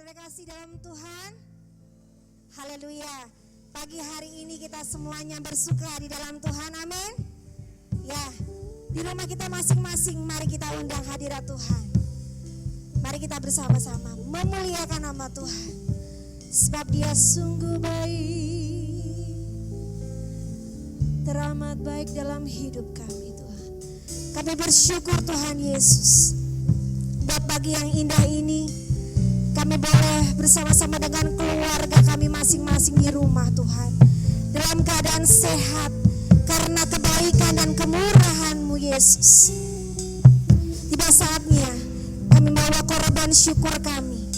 Saudara kasih dalam Tuhan. Haleluya. Pagi hari ini kita semuanya bersuka di dalam Tuhan. Amin. Ya, di rumah kita masing-masing mari kita undang hadirat Tuhan. Mari kita bersama-sama memuliakan nama Tuhan. Sebab Dia sungguh baik, teramat baik dalam hidup kami Tuhan. Kami bersyukur Tuhan Yesus. Buat pagi yang indah ini, kami boleh bersama-sama dengan keluarga kami masing-masing di rumah Tuhan. Dalam keadaan sehat karena kebaikan dan kemurahan-Mu Yesus. Tiba saatnya kami bawa korban syukur kami.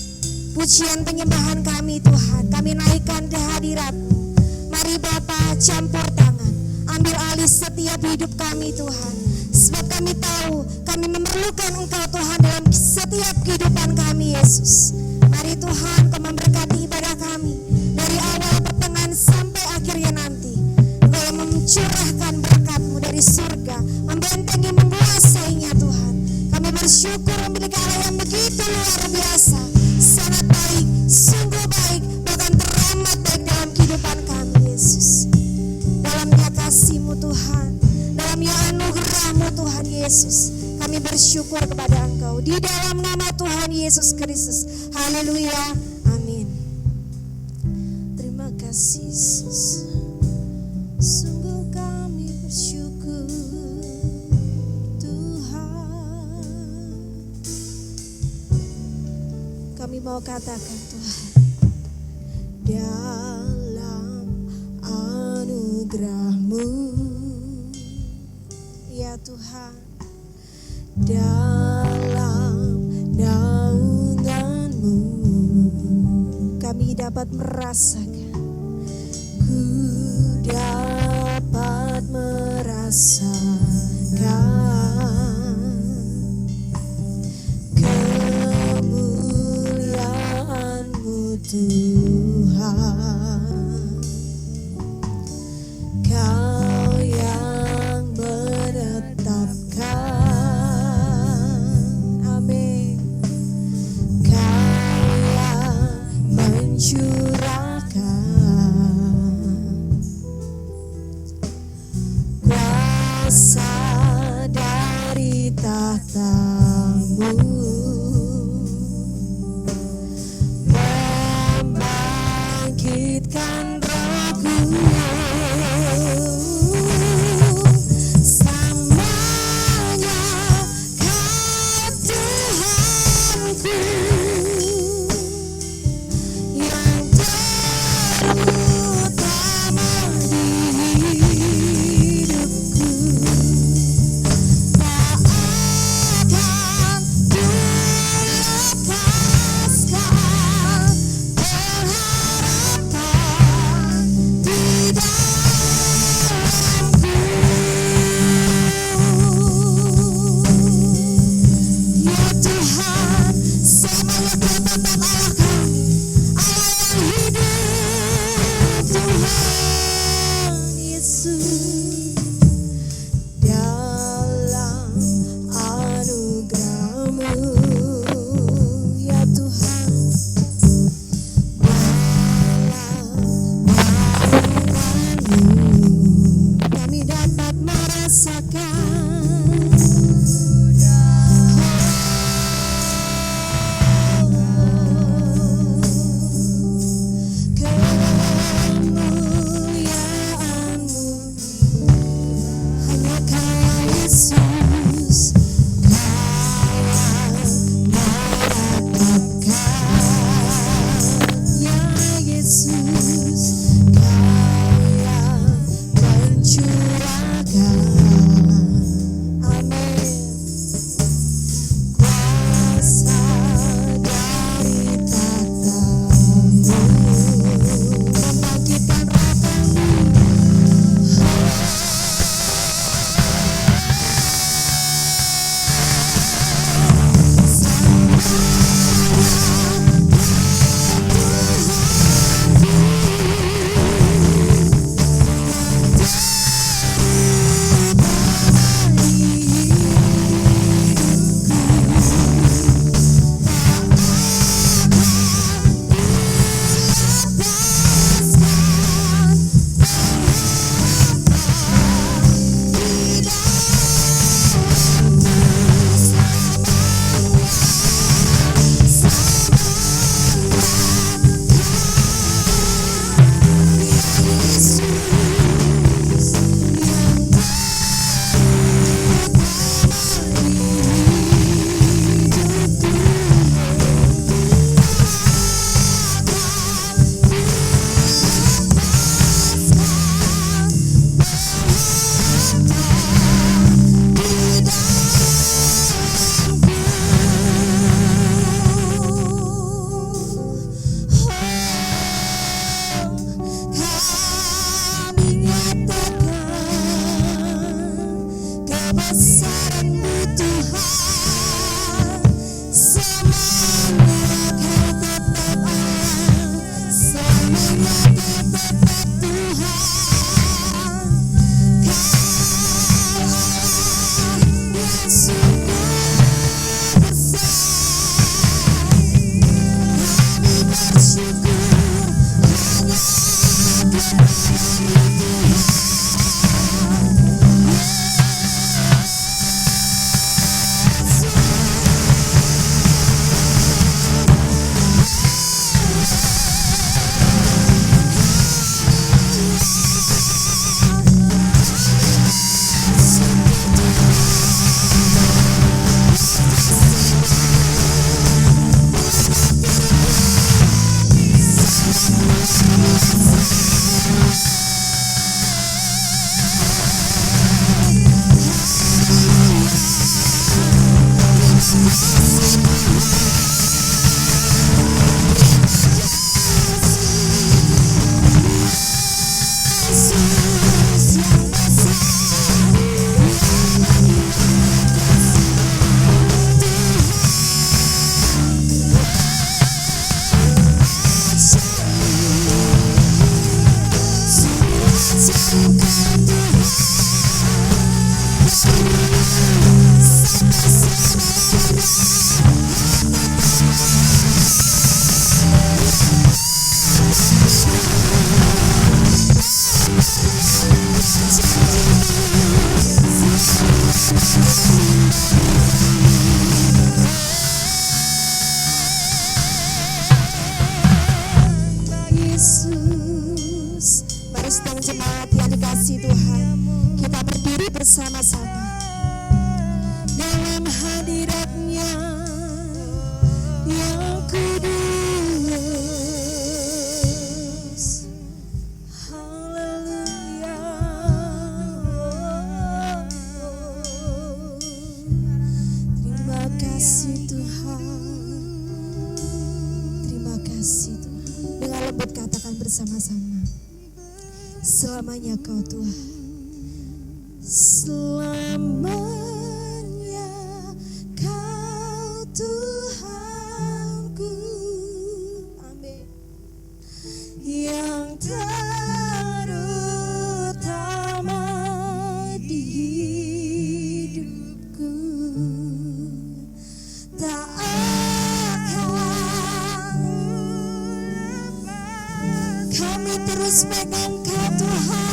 Pujian penyembahan kami Tuhan. Kami naikkan ke hadirat-Mu. Mari Bapa campur tangan. Ambil alih setiap hidup kami Tuhan. Sebab kami tahu kami memerlukan Engkau Tuhan dalam setiap kehidupan kami Yesus. Mari Tuhan Kau memberkati ibadah kami dari awal pertengahan sampai akhirnya nanti. Engkau yang mencurahkan berkat-Mu dari surga, membentengi menguasainya Tuhan. Kami bersyukur memiliki Allah yang begitu luar biasa, sangat baik, sungguh baik, bahkan teramat baik dalam kehidupan kami Yesus. Dalamnya kasih-Mu Tuhan, dalamnya anugerah-Mu Tuhan Yesus, kami bersyukur kepada Engkau di dalam nama Tuhan Yesus Kristus. Haleluya, amin. Terima kasih Yesus. Sungguh kami bersyukur Tuhan. Kami mau katakan Tuhan, dalam anugerah-Mu ya Tuhan, dalam naungan-Mu kami dapat merasakan, ku dapat merasakan kemuliaan-Mu Tuhan. Kau yang menetapkan, amin. Kau yang mencurahkan Yesus, mari sedang jemaat yang dikasihi Tuhan, kita berdiri bersama-sama dalam hadirat-Nya yang kudus. Haleluya. Terima kasih Tuhan. Terima kasih Tuhan. Dengan lembut katakan bersama-sama, selamanya Kau Tuhan, selamanya Kau Tuhanku, amin, yang terutama di hidupku, tak kami terus pegang Kau Tuhan,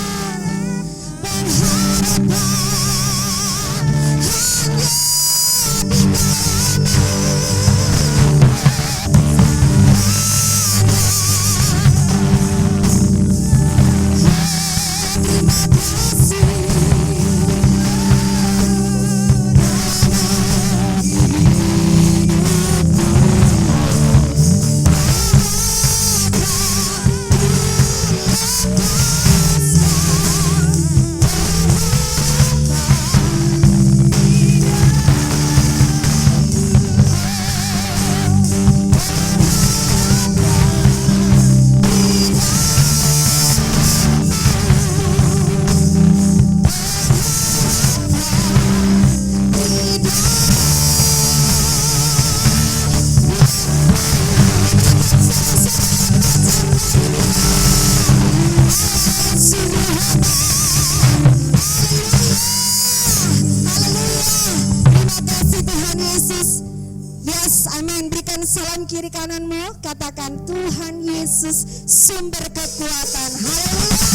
berharapan salam kiri kananmu, katakan Tuhan Yesus sumber kekuatan. Haleluya.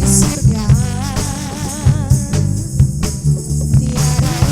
Surga tiada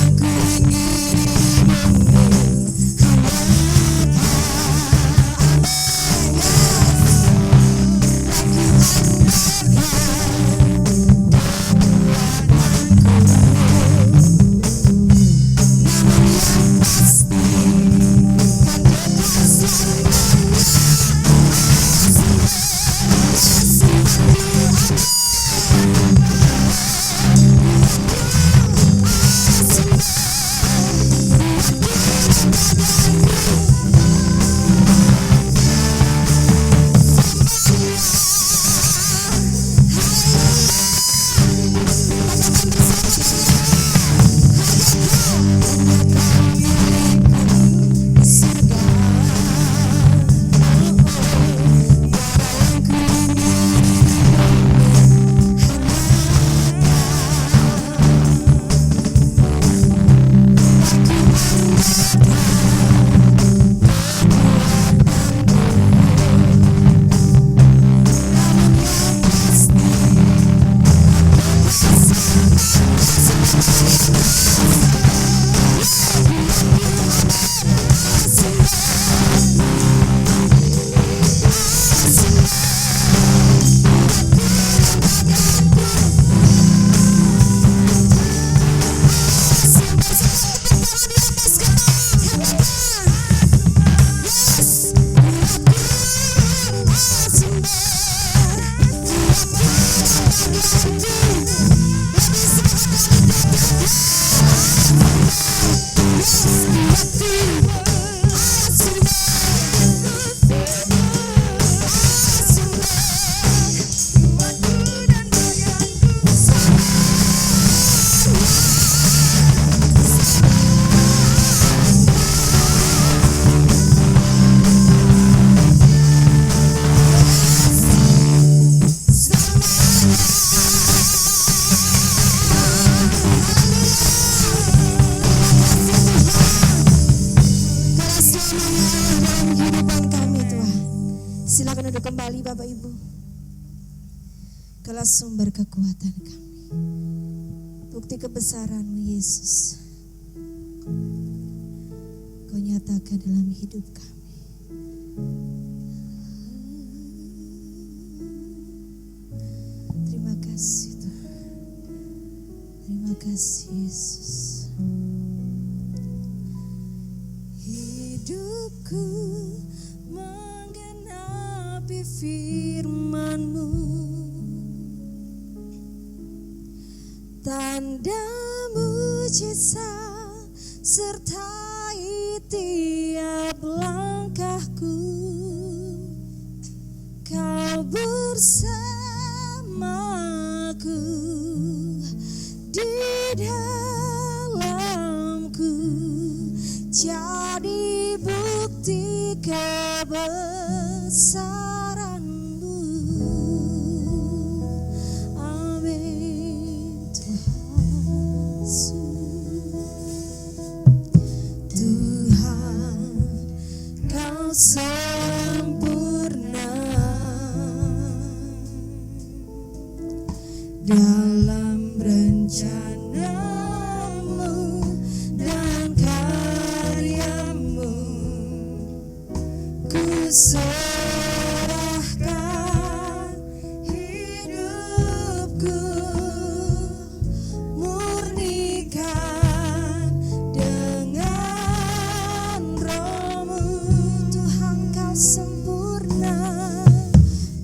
duduk kembali Bapak Ibu. Kaulah sumber kekuatan kami. Bukti kebesaran-Mu Yesus. Kau nyatakan dalam hidup kami. Terima kasih Tuhan. Terima kasih Yesus. Hidupku menggenapi firman-Mu, tanda mujizat sertai tiap langkahku. Kau bersamaku di dalamku, jadi bukti kebesaran-Mu. Amin Tuhan Yesus. Tuhan, Kau sempurna dalam rencana-Mu dan karya-Mu. Ku serahkan hidupku, murnikan dengan Roh-Mu. Tuhan, Kau sempurna.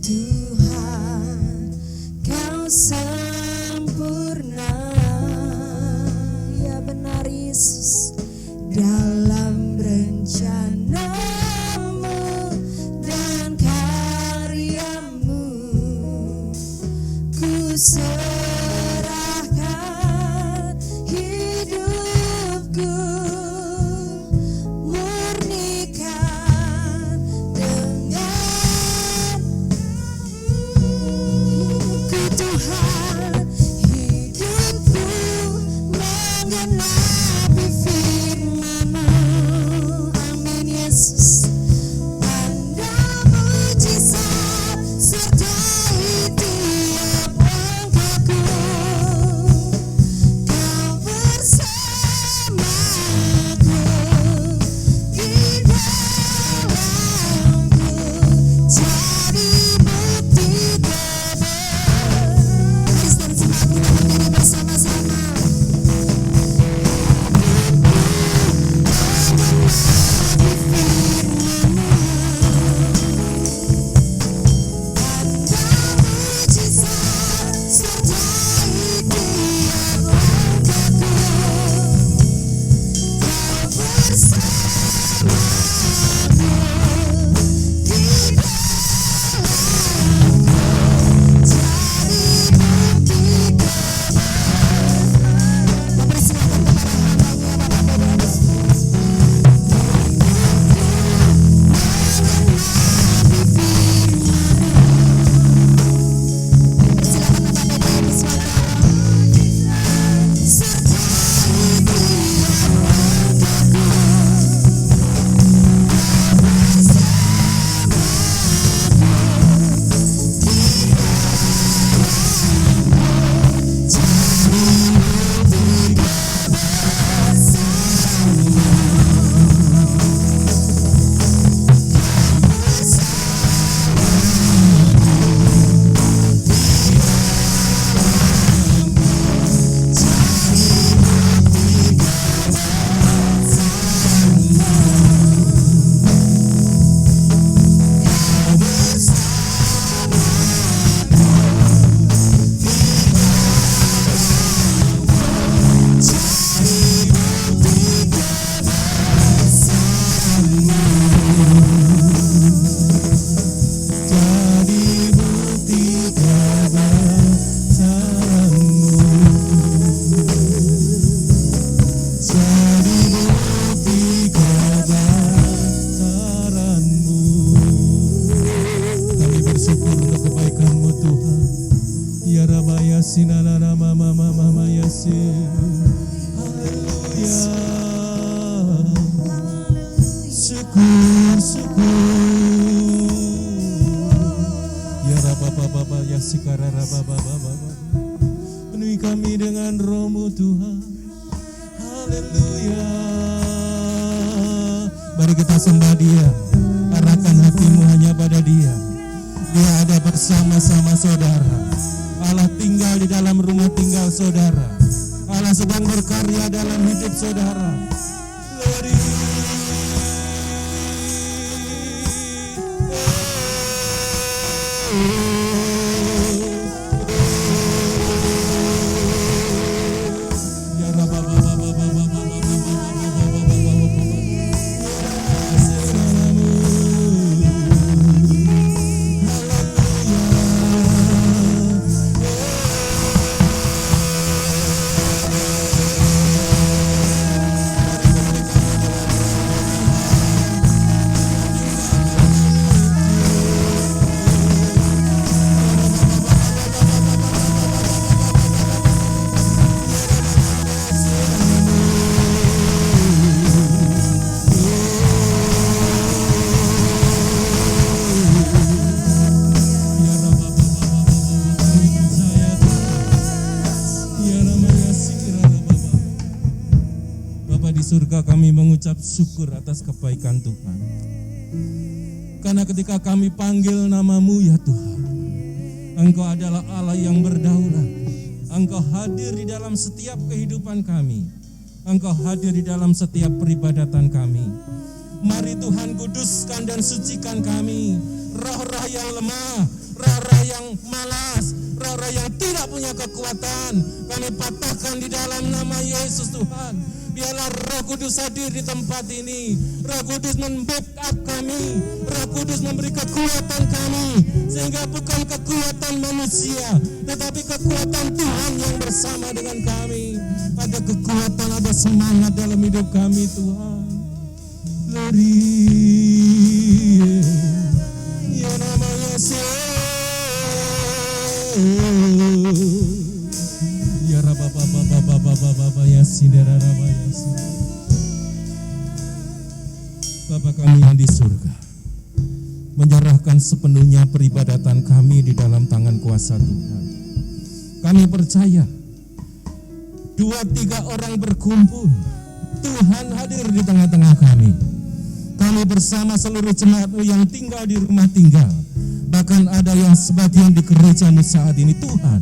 Tuhan, Kau sempurna. Ya benar Yesus, dalam rencana-Mu dan karya-Mu. Ku serahkan hidupku, murnikan dengan hidupku. Tuhan, hidupku menggenapi firman-Mu. Amin Yesus. Tanda mujizat sertai tiap langkahku. Kau bersamaku di dalamku, jadi bukti kebesaran. Mari kita berdiri bersama-sama. Sinalana mama mama yasi. Haleluya. Syukur syukur. Penuhi kami dengan Roh-Mu Tuhan. Haleluya. Mari kita sembah Dia. Arahkan hatimu hanya pada Dia. Dia ada bersama-sama saudara. Allah tinggal di dalam rumah tinggal saudara. Allah sedang berkarya dalam hidup saudara. Glory. Surga kami mengucap syukur atas kebaikan Tuhan. Karena ketika kami panggil nama-Mu ya Tuhan, Engkau adalah Allah yang berdaulat. Engkau hadir di dalam setiap kehidupan kami. Engkau hadir di dalam setiap peribadatan kami. Mari Tuhan kuduskan dan sucikan kami. Roh-roh yang lemah, roh-roh yang malas, roh-roh yang tidak punya kekuatan, kami patahkan di dalam nama Yesus Tuhan. Biarlah Roh Kudus hadir di tempat ini. Roh Kudus membackup kami. Roh Kudus memberi kekuatan kami. Sehingga bukan kekuatan manusia, tetapi kekuatan Tuhan yang bersama dengan kami. Ada kekuatan, ada semangat dalam hidup kami Tuhan. Glory. Ya nama Yesus. Ya Rabba Bapa Yasin Daraba Yasin. Bapa kami yang di surga, menyerahkan sepenuhnya peribadatan kami di dalam tangan kuasa Tuhan. Kami percaya 2-3 orang berkumpul, Tuhan hadir di tengah-tengah kami. Kami bersama seluruh jemaat-Mu yang tinggal di rumah tinggal, bahkan ada yang sebagian di gereja-Mu saat ini. Tuhan,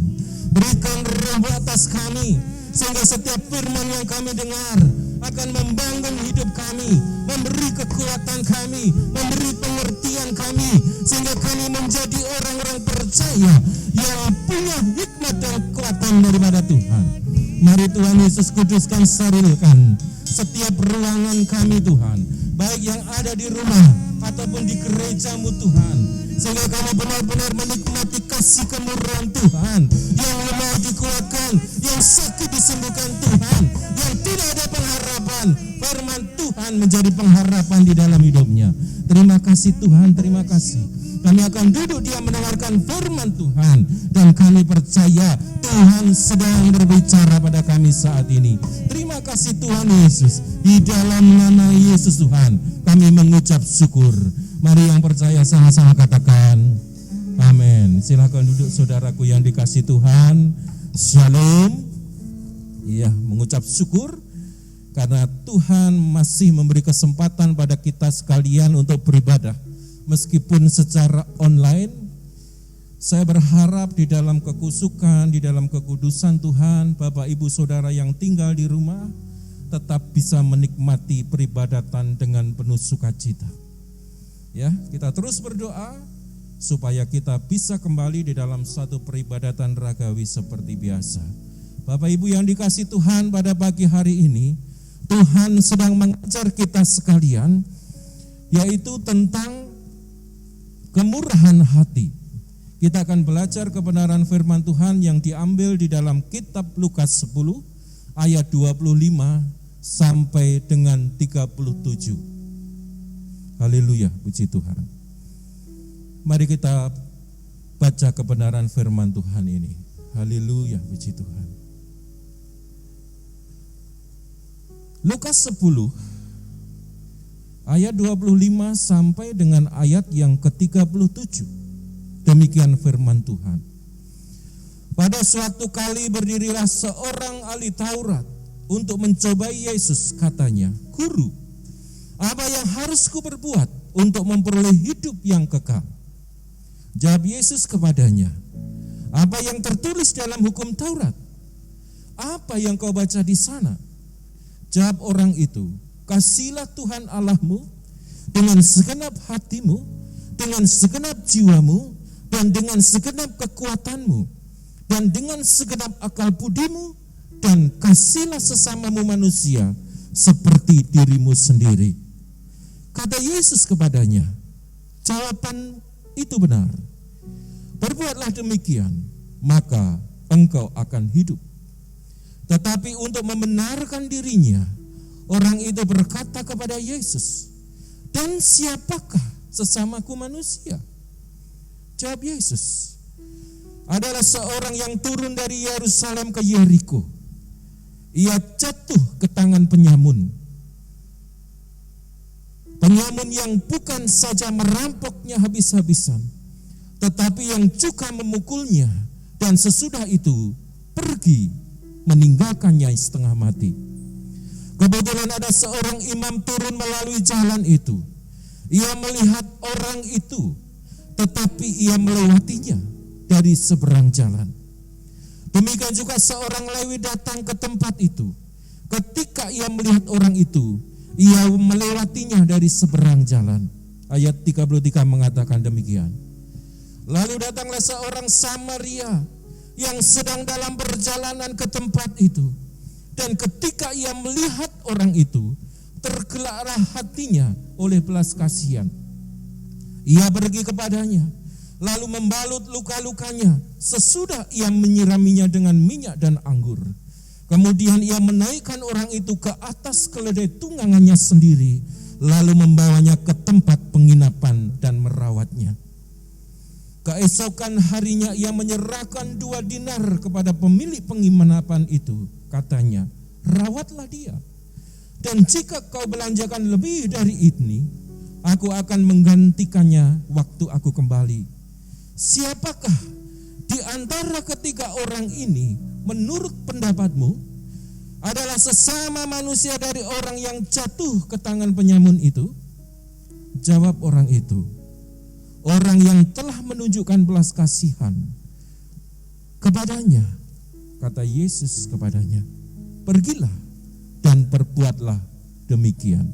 berikan Roh-Mu atas kami, sehingga setiap firman yang kami dengar akan membangun hidup kami, memberi kekuatan kami, memberi pengertian kami, sehingga kami menjadi orang-orang percaya yang punya hikmat dan kekuatan daripada Tuhan. Mari Tuhan Yesus kuduskan, sterilkan setiap ruangan kami Tuhan, baik yang ada di rumah ataupun di gereja-Mu Tuhan, sehingga kami benar-benar menikmati kasih kemurahan Tuhan, yang lemah dikuatkan, yang sakit disembuhkan Tuhan, yang tidak ada pengharapan, firman Tuhan menjadi pengharapan di dalam hidupnya. Terima kasih Tuhan, terima kasih. Kami akan duduk diam mendengarkan firman Tuhan, dan kami percaya Tuhan sedang berbicara pada kami saat ini. Terima kasih Tuhan Yesus. Di dalam nama Yesus Tuhan kami mengucap syukur. Mari yang percaya sama-sama katakan amin. Silakan duduk saudaraku yang dikasih Tuhan. Shalom. Iya, mengucap syukur karena Tuhan masih memberi kesempatan pada kita sekalian untuk beribadah meskipun secara online. Saya berharap di dalam kekusukan, di dalam kekudusan Tuhan, Bapak Ibu Saudara yang tinggal di rumah tetap bisa menikmati peribadatan dengan penuh sukacita. Ya, kita terus berdoa supaya kita bisa kembali di dalam satu peribadatan ragawi seperti biasa. Bapak Ibu yang dikasih Tuhan, pada pagi hari ini Tuhan sedang mengajar kita sekalian, yaitu tentang kemurahan hati. Kita akan belajar kebenaran firman Tuhan yang diambil di dalam kitab Lukas 10 ayat 25 sampai dengan 37. Haleluya, puji Tuhan. Mari kita baca kebenaran firman Tuhan ini. Haleluya, puji Tuhan. Lukas 10 ayat 25 sampai dengan ayat yang ke-37. Demikian firman Tuhan. Pada suatu kali berdirilah seorang ahli Taurat untuk mencobai Yesus. Katanya, "Guru, apa yang harus kuperbuat untuk memperoleh hidup yang kekal?" Jawab Yesus kepadanya, "Apa yang tertulis dalam hukum Taurat? Apa yang kau baca di sana?" Jawab orang itu, "Kasihilah Tuhan Allahmu dengan segenap hatimu, dengan segenap jiwamu, dan dengan segenap kekuatanmu, dan dengan segenap akal budimu, dan kasihlah sesamamu manusia seperti dirimu sendiri." Kata Yesus kepadanya, "Jawaban itu benar. Perbuatlah demikian, maka engkau akan hidup." Tetapi untuk membenarkan dirinya, orang itu berkata kepada Yesus, "Dan siapakah sesamaku manusia?" Jawab Yesus, "Adalah seorang yang turun dari Yerusalem ke Yeriko. Ia jatuh ke tangan penyamun. Penyamun yang bukan saja merampoknya habis-habisan, tetapi yang juga memukulnya, dan sesudah itu pergi meninggalkannya setengah mati. Kebetulan ada seorang imam turun melalui jalan itu. Ia melihat orang itu, tetapi ia melewatinya dari seberang jalan. Demikian juga seorang Lewi datang ke tempat itu. Ketika ia melihat orang itu, ia melewatinya dari seberang jalan." Ayat 33 mengatakan demikian. "Lalu datanglah seorang Samaria yang sedang dalam perjalanan ke tempat itu. Dan ketika ia melihat orang itu, tergeraklah hatinya oleh belas kasihan. Ia pergi kepadanya, lalu membalut luka-lukanya, sesudah ia menyiraminya dengan minyak dan anggur. Kemudian ia menaikkan orang itu ke atas keledai tunggangannya sendiri, lalu membawanya ke tempat penginapan dan merawatnya. Keesokan harinya ia menyerahkan 2 dinar kepada pemilik penginapan itu. Katanya, "Rawatlah dia. Dan jika kau belanjakan lebih dari ini, aku akan menggantikannya waktu aku kembali." Siapakah di antara ketiga orang ini menurut pendapatmu adalah sesama manusia dari orang yang jatuh ke tangan penyamun itu? Jawab orang itu, "Orang yang telah menunjukkan belas kasihan kepadanya." Kata Yesus kepadanya, "Pergilah dan perbuatlah demikian."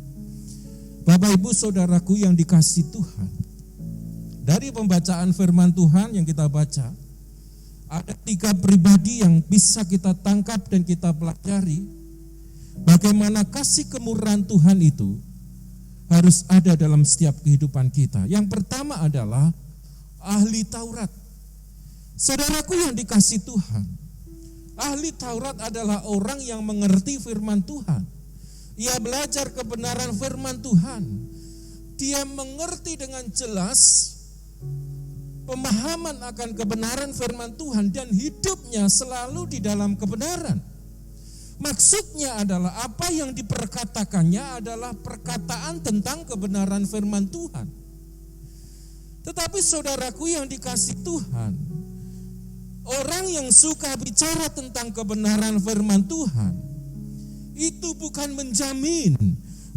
Bapak Ibu Saudaraku yang dikasihi Tuhan, dari pembacaan firman Tuhan yang kita baca, ada 3 pribadi yang bisa kita tangkap dan kita pelajari bagaimana kasih kemurahan Tuhan itu harus ada dalam setiap kehidupan kita. Yang pertama adalah ahli Taurat. Saudaraku yang dikasihi Tuhan, ahli Taurat adalah orang yang mengerti firman Tuhan. Ia belajar kebenaran firman Tuhan. Dia mengerti dengan jelas pemahaman akan kebenaran firman Tuhan dan hidupnya selalu di dalam kebenaran. Maksudnya adalah apa yang diperkatakannya adalah perkataan tentang kebenaran firman Tuhan. Tetapi saudaraku yang dikasihi Tuhan, orang yang suka bicara tentang kebenaran firman Tuhan, itu bukan menjamin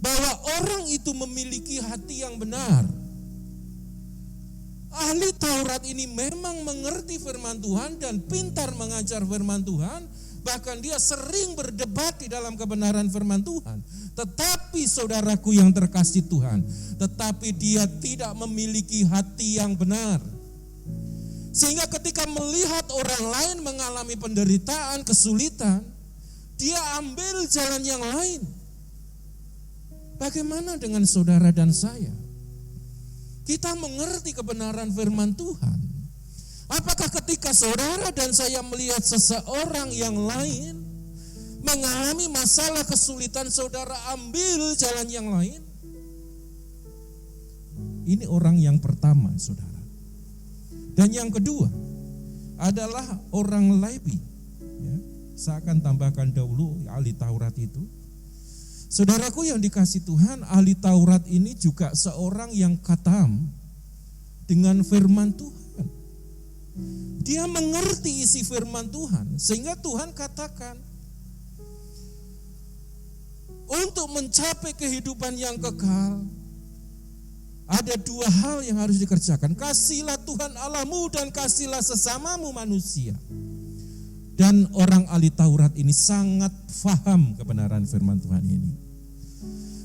bahwa orang itu memiliki hati yang benar. Ahli Taurat ini memang mengerti firman Tuhan dan pintar mengajar firman Tuhan, bahkan dia sering berdebat di dalam kebenaran firman Tuhan. Tetapi saudaraku yang terkasih Tuhan, tetapi dia tidak memiliki hati yang benar. Sehingga ketika melihat orang lain mengalami penderitaan, kesulitan, dia ambil jalan yang lain. Bagaimana dengan saudara dan saya? Kita mengerti kebenaran firman Tuhan. Apakah ketika saudara dan saya melihat seseorang yang lain mengalami masalah kesulitan, saudara ambil jalan yang lain? Ini orang yang pertama, saudara. Dan yang kedua adalah orang Lewi. Ya, saya akan tambahkan dahulu ahli Taurat itu. Saudaraku yang dikasihi Tuhan, ahli Taurat ini juga seorang yang khatam dengan firman Tuhan. Dia mengerti isi firman Tuhan, sehingga Tuhan katakan, untuk mencapai kehidupan yang kekal, ada dua hal yang harus dikerjakan. Kasihilah Tuhan Allahmu dan kasihilah sesamamu manusia. Dan orang ahli Taurat ini sangat faham kebenaran firman Tuhan ini.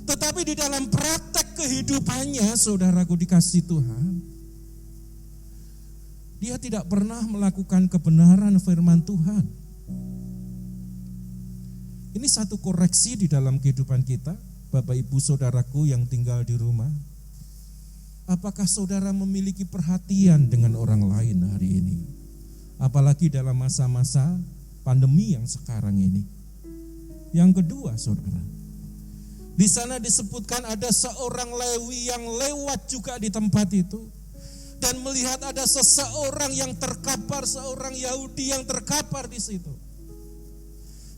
Tetapi di dalam praktek kehidupannya, saudaraku dikasih Tuhan, dia tidak pernah melakukan kebenaran firman Tuhan. Ini satu koreksi di dalam kehidupan kita, Bapak Ibu Saudaraku yang tinggal di rumah. Apakah saudara memiliki perhatian dengan orang lain hari ini? Apalagi dalam masa-masa pandemi yang sekarang ini. Yang kedua, saudara, di sana disebutkan ada seorang Lewi yang lewat juga di tempat itu dan melihat ada seseorang yang terkapar, seorang Yahudi yang terkapar di situ.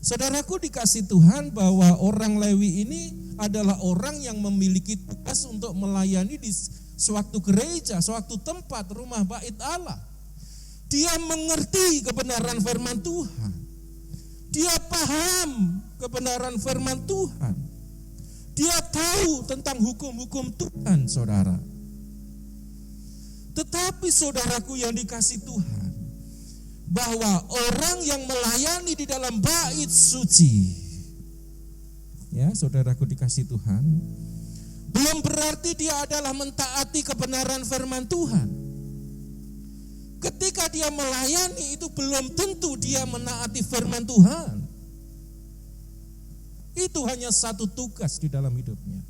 Saudaraku dikasih Tuhan bahwa orang Lewi ini adalah orang yang memiliki tugas untuk melayani di suatu gereja, suatu tempat rumah bait Allah. Dia mengerti kebenaran firman Tuhan. Dia paham kebenaran firman Tuhan. Dia tahu tentang hukum-hukum Tuhan, saudara. Tetapi saudaraku yang dikasih Tuhan, bahwa orang yang melayani di dalam bait suci, ya saudaraku dikasih Tuhan, belum berarti dia adalah mentaati kebenaran firman Tuhan. Ketika dia melayani itu belum tentu dia menaati firman Tuhan. Itu hanya satu tugas di dalam hidupnya.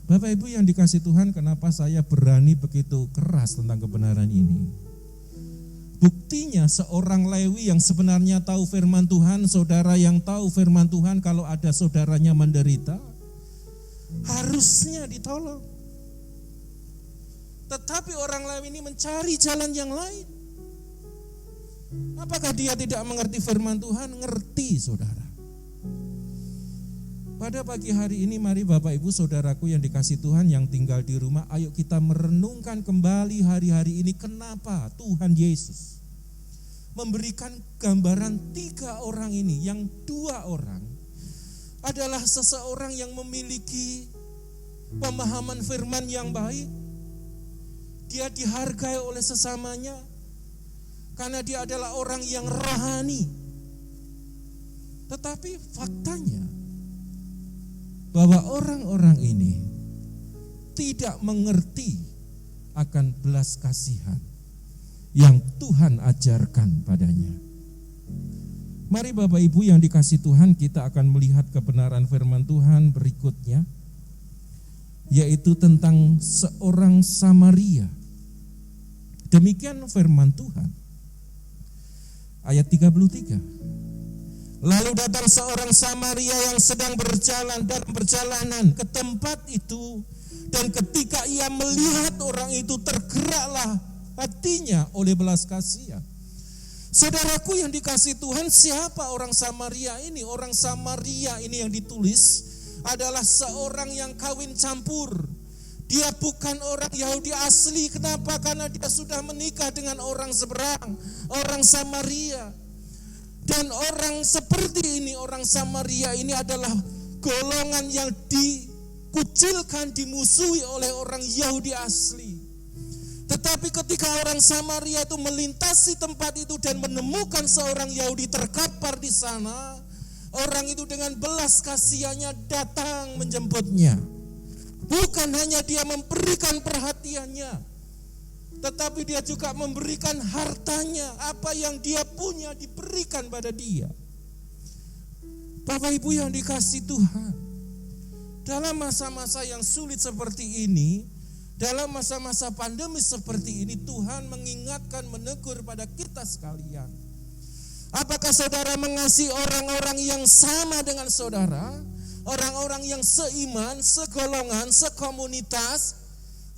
Bapak Ibu yang dikasih Tuhan, kenapa saya berani begitu keras tentang kebenaran ini? Buktinya seorang Lewi yang sebenarnya tahu firman Tuhan, saudara yang tahu firman Tuhan, kalau ada saudaranya menderita, harusnya ditolong. Tetapi orang Lewi ini mencari jalan yang lain. Apakah dia tidak mengerti firman Tuhan? Ngerti, saudara. Pada pagi hari ini mari Bapak Ibu Saudaraku yang dikasih Tuhan yang tinggal di rumah, ayo kita merenungkan kembali hari-hari ini kenapa Tuhan Yesus memberikan gambaran 3 orang ini, yang 2 orang adalah seseorang yang memiliki pemahaman firman yang baik. Dia dihargai oleh sesamanya karena dia adalah orang yang rohani. Tetapi faktanya bahwa orang-orang ini tidak mengerti akan belas kasihan yang Tuhan ajarkan padanya. Mari Bapak Ibu yang dikasih Tuhan, kita akan melihat kebenaran firman Tuhan berikutnya, yaitu tentang seorang Samaria. Demikian firman Tuhan. Ayat 33. Lalu datang seorang Samaria yang sedang berjalan dalam perjalanan ke tempat itu, dan ketika ia melihat orang itu, tergeraklah hatinya oleh belas kasihan. Saudaraku yang dikasih Tuhan, siapa orang Samaria ini? Orang Samaria ini yang ditulis adalah seorang yang kawin campur. Dia bukan orang Yahudi asli. Kenapa? Karena dia sudah menikah dengan orang seberang, orang Samaria. Dan orang seperti ini, orang Samaria ini adalah golongan yang dikucilkan, dimusuhi oleh orang Yahudi asli. Tetapi ketika orang Samaria itu melintasi tempat itu dan menemukan seorang Yahudi terkapar di sana, orang itu dengan belas kasihannya datang menjemputnya. Bukan hanya dia memberikan perhatiannya, tetapi dia juga memberikan hartanya. Apa yang dia punya diberikan pada dia. Bapak Ibu yang dikasih Tuhan, dalam masa-masa yang sulit seperti ini, dalam masa-masa pandemi seperti ini, Tuhan mengingatkan, menegur pada kita sekalian. Apakah saudara mengasihi orang-orang yang sama dengan saudara? Orang-orang yang seiman, segolongan, sekomunitas,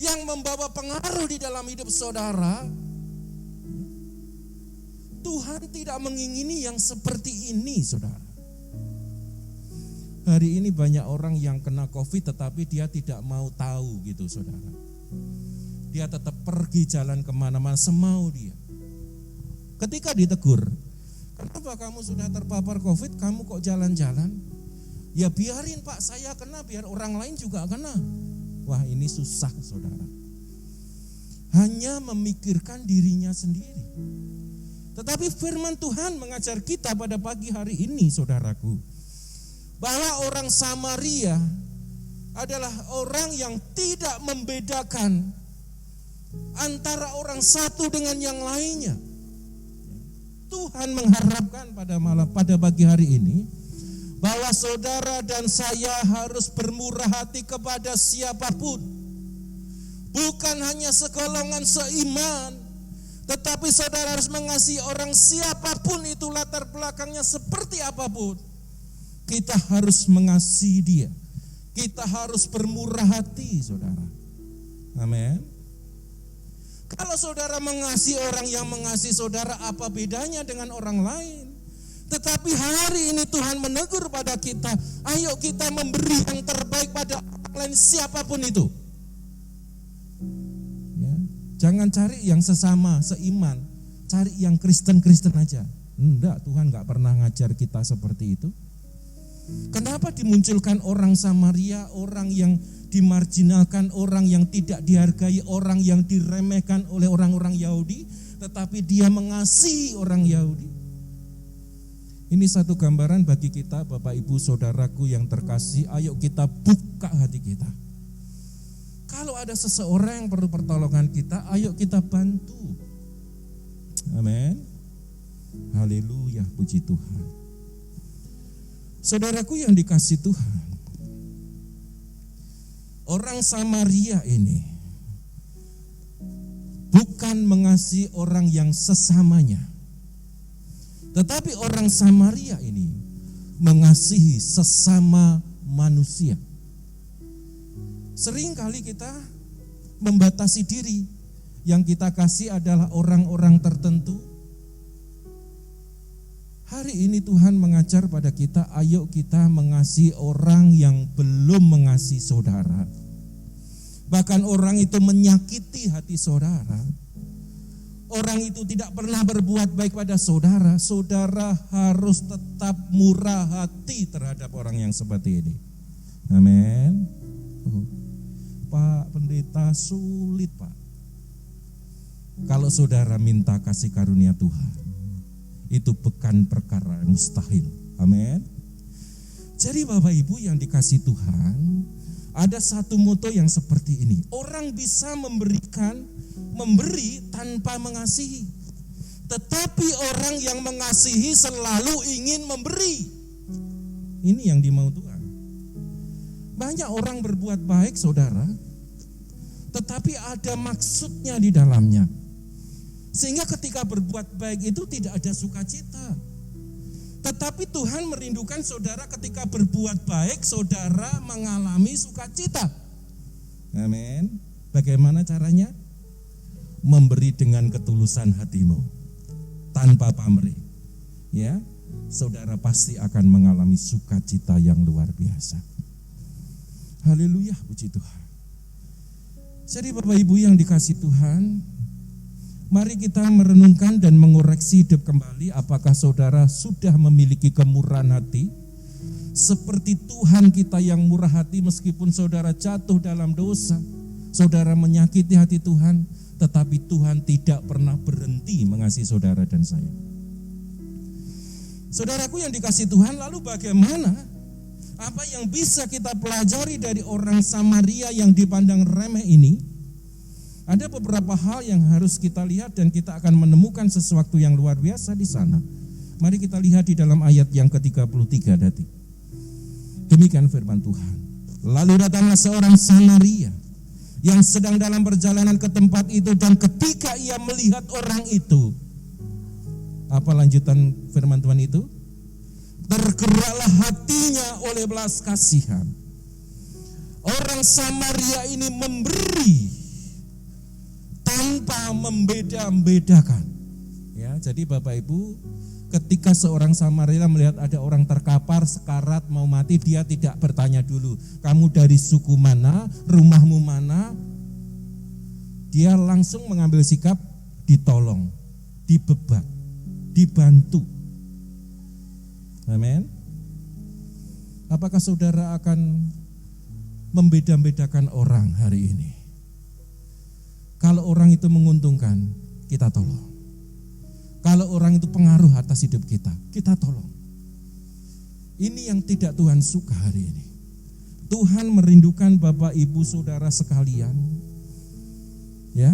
yang membawa pengaruh di dalam hidup saudara? Tuhan tidak mengingini yang seperti ini, saudara. Hari ini banyak orang yang kena COVID tetapi dia tidak mau tahu gitu, saudara. dia tetap pergi jalan kemana-mana semau dia. Ketika ditegur, kenapa kamu sudah terpapar COVID, kamu kok jalan-jalan? Ya biarin Pak, saya kena, biar orang lain juga kena. Wah, ini susah saudara. Hanya memikirkan dirinya sendiri. Tetapi firman Tuhan mengajar kita pada pagi hari ini saudaraku, bahwa orang Samaria adalah orang yang tidak membedakan antara orang satu dengan yang lainnya. Tuhan mengharapkan pada pagi hari ini bahwa saudara dan saya harus bermurah hati kepada siapapun. Bukan hanya segolongan seiman, tetapi saudara harus mengasihi orang siapapun itu, latar belakangnya seperti apapun. Kita harus mengasihi dia. Kita harus bermurah hati saudara. Amin. Kalau saudara mengasihi orang yang mengasihi saudara, apa bedanya dengan orang lain? Tetapi hari ini Tuhan menegur pada kita, ayo kita memberi yang terbaik pada orang lain siapapun itu. Ya, jangan cari yang sesama, seiman, cari yang Kristen-Kristen aja. Enggak, Tuhan enggak pernah ngajar kita seperti itu. Kenapa dimunculkan orang Samaria, orang yang dimarginalkan, orang yang tidak dihargai, orang yang diremehkan oleh orang-orang Yahudi, tetapi dia mengasihi orang Yahudi? Ini satu gambaran bagi kita, Bapak Ibu Saudaraku yang terkasih, ayo kita buka hati kita. Kalau ada seseorang yang perlu pertolongan kita, ayo kita bantu. Amin. Haleluya, puji Tuhan. Saudaraku yang dikasih Tuhan, orang Samaria ini bukan mengasihi orang yang sesamanya, tetapi orang Samaria ini mengasihi sesama manusia. Seringkali kita membatasi diri, yang kita kasih adalah orang-orang tertentu. Hari ini Tuhan mengajar pada kita, ayo kita mengasihi orang yang belum mengasihi saudara. Bahkan orang itu menyakiti hati saudara. Orang itu tidak pernah berbuat baik pada saudara. Saudara harus tetap murah hati terhadap orang yang seperti ini. Amin. Pak Pendeta, sulit Pak. Kalau saudara minta kasih karunia Tuhan, itu bukan perkara yang mustahil. Amin. Jadi Bapak Ibu yang dikasih Tuhan, ada satu moto yang seperti ini. Orang bisa memberi tanpa mengasihi. Tetapi orang yang mengasihi selalu ingin memberi. Ini yang dimau Tuhan. Banyak orang berbuat baik saudara, tetapi ada maksudnya di dalamnya. Sehingga ketika berbuat baik itu tidak ada sukacita. Tetapi Tuhan merindukan saudara ketika berbuat baik, saudara mengalami sukacita. Amin. Bagaimana caranya? Memberi dengan ketulusan hatimu, tanpa pamrih. Ya, saudara pasti akan mengalami sukacita yang luar biasa. Haleluya, puji Tuhan. Jadi Bapak Ibu yang dikasih Tuhan, mari kita merenungkan dan mengoreksi hidup kembali. Apakah saudara sudah memiliki kemurahan hati? Seperti Tuhan kita yang murah hati, meskipun saudara jatuh dalam dosa, saudara menyakiti hati Tuhan, tetapi Tuhan tidak pernah berhenti mengasihi saudara dan saya. Saudaraku yang dikasih Tuhan, lalu bagaimana? Apa yang bisa kita pelajari dari orang Samaria yang dipandang remeh ini? Ada beberapa hal yang harus kita lihat dan kita akan menemukan sesuatu yang luar biasa di sana. Mari kita lihat di dalam ayat yang ke-33 tadi. Demikian firman Tuhan. Lalu datanglah seorang Samaria yang sedang dalam perjalanan ke tempat itu, dan ketika ia melihat orang itu, apa lanjutan firman Tuhan itu? Tergeraklah hatinya oleh belas kasihan. Orang Samaria ini memberi tanpa membeda-bedakan. Ya, jadi Bapak Ibu, ketika seorang Samaria melihat ada orang terkapar, sekarat, mau mati, dia tidak bertanya dulu, kamu dari suku mana, rumahmu mana. dia langsung mengambil sikap ditolong, dibebat, dibantu. Amin. Apakah saudara akan membeda-bedakan orang hari ini? Kalau orang itu menguntungkan, kita tolong. Kalau orang itu pengaruh atas hidup kita, kita tolong. Ini yang tidak Tuhan suka hari ini. Tuhan merindukan Bapak Ibu Saudara sekalian, ya,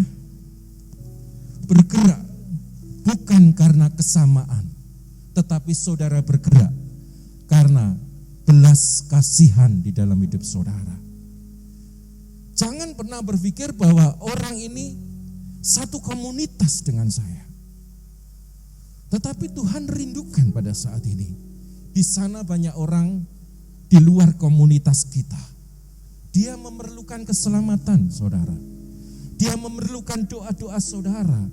bergerak bukan karena kesamaan, tetapi saudara bergerak karena belas kasihan di dalam hidup saudara. Jangan pernah berpikir bahwa orang ini satu komunitas dengan saya. Tetapi Tuhan rindukan pada saat ini. Di sana banyak orang di luar komunitas kita. Dia memerlukan keselamatan saudara. Dia memerlukan doa-doa saudara.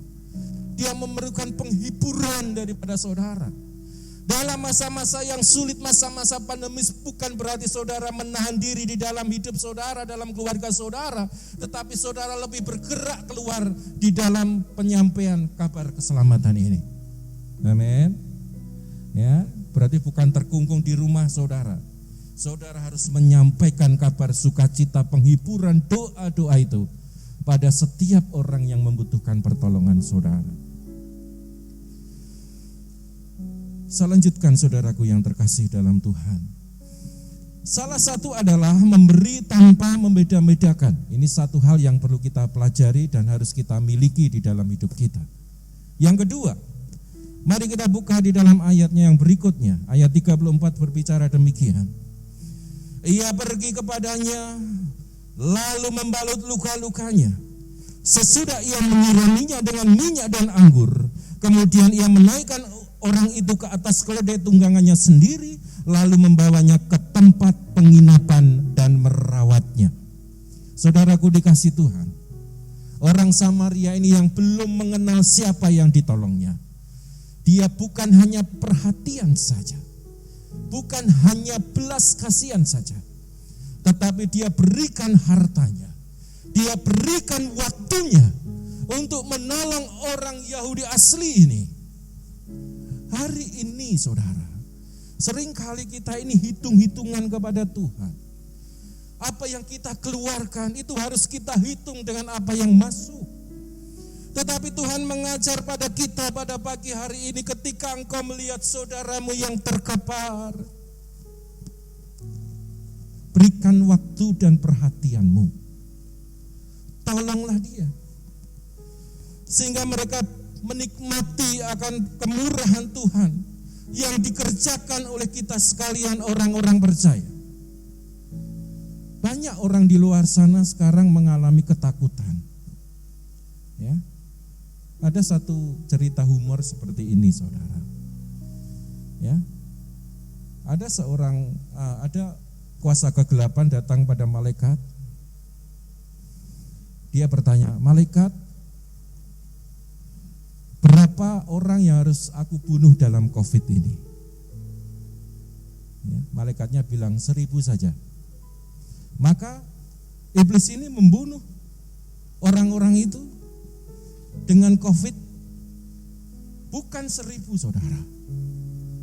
Dia memerlukan penghiburan daripada saudara. Dalam masa-masa yang sulit, masa-masa pandemis, bukan berarti saudara menahan diri di dalam hidup saudara, dalam keluarga saudara, tetapi saudara lebih bergerak keluar di dalam penyampaian kabar keselamatan ini. Amin. Ya, berarti bukan terkungkung di rumah saudara. Saudara harus menyampaikan kabar sukacita, penghiburan, doa-doa itu pada setiap orang yang membutuhkan pertolongan saudara. Saya lanjutkan saudaraku yang terkasih dalam Tuhan. Salah satu adalah memberi tanpa membeda-bedakan. Ini satu hal yang perlu kita pelajari dan harus kita miliki di dalam hidup kita. Yang kedua, mari kita buka di dalam ayatnya yang berikutnya. Ayat 34 berbicara demikian. Ia pergi kepadanya, lalu membalut luka-lukanya. Sesudah ia menyiraminya dengan minyak dan anggur, kemudian ia menaikkan orang itu ke atas keledai tunggangannya sendiri, lalu membawanya ke tempat penginapan dan merawatnya. Saudaraku dikasih Tuhan, orang Samaria ini yang belum mengenal siapa yang ditolongnya. Dia bukan hanya perhatian saja, bukan hanya belas kasihan saja, tetapi dia berikan hartanya, dia berikan waktunya untuk menolong orang Yahudi asli ini. Hari ini saudara, seringkali kita ini hitung-hitungan kepada Tuhan. Apa yang kita keluarkan itu harus kita hitung dengan apa yang masuk. Tetapi Tuhan mengajar pada kita pada pagi hari ini, ketika engkau melihat saudaramu yang terkapar, berikan waktu dan perhatianmu. Tolonglah dia, sehingga mereka menikmati akan kemurahan Tuhan yang dikerjakan oleh kita sekalian orang-orang percaya. Banyak orang di luar sana sekarang mengalami ketakutan. Ya, ada satu cerita humor seperti ini, saudara. Ya, ada kuasa kegelapan datang pada malaikat. Dia bertanya, malaikat, berapa orang yang harus aku bunuh dalam COVID ini? Ya, malaikatnya bilang 1000 saja. Maka iblis ini membunuh orang-orang itu dengan COVID bukan 1000 saudara,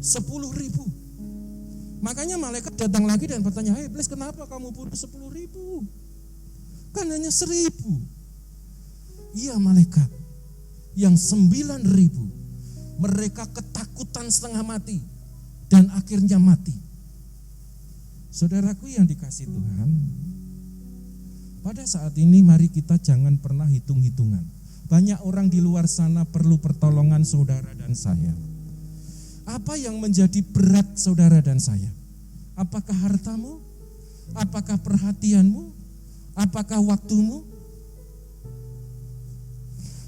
10.000. Makanya malaikat datang lagi dan bertanya, "Hei iblis, kenapa kamu bunuh 10.000? Kan hanya 1000. Iya malaikat, yang 9.000 mereka ketakutan setengah mati dan akhirnya mati. Saudaraku yang dikasih Tuhan, pada saat ini mari kita jangan pernah hitung-hitungan. Banyak orang di luar sana perlu pertolongan saudara dan saya. Apa yang menjadi berat saudara dan saya? Apakah hartamu? Apakah perhatianmu? Apakah waktumu?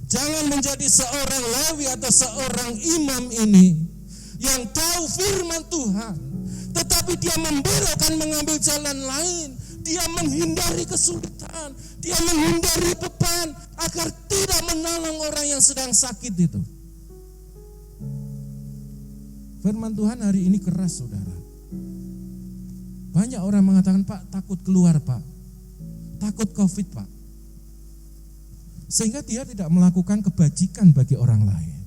Jangan menjadi seorang Lewi atau seorang imam ini yang tahu firman Tuhan, tetapi dia membelokkan, mengambil jalan lain. Dia menghindari kesulitan, dia menghindari beban agar tidak menolong orang yang sedang sakit itu. Firman Tuhan hari ini keras, saudara. Banyak orang mengatakan, Pak, takut keluar, Pak. Takut COVID, Pak. sehingga dia tidak melakukan kebajikan bagi orang lain.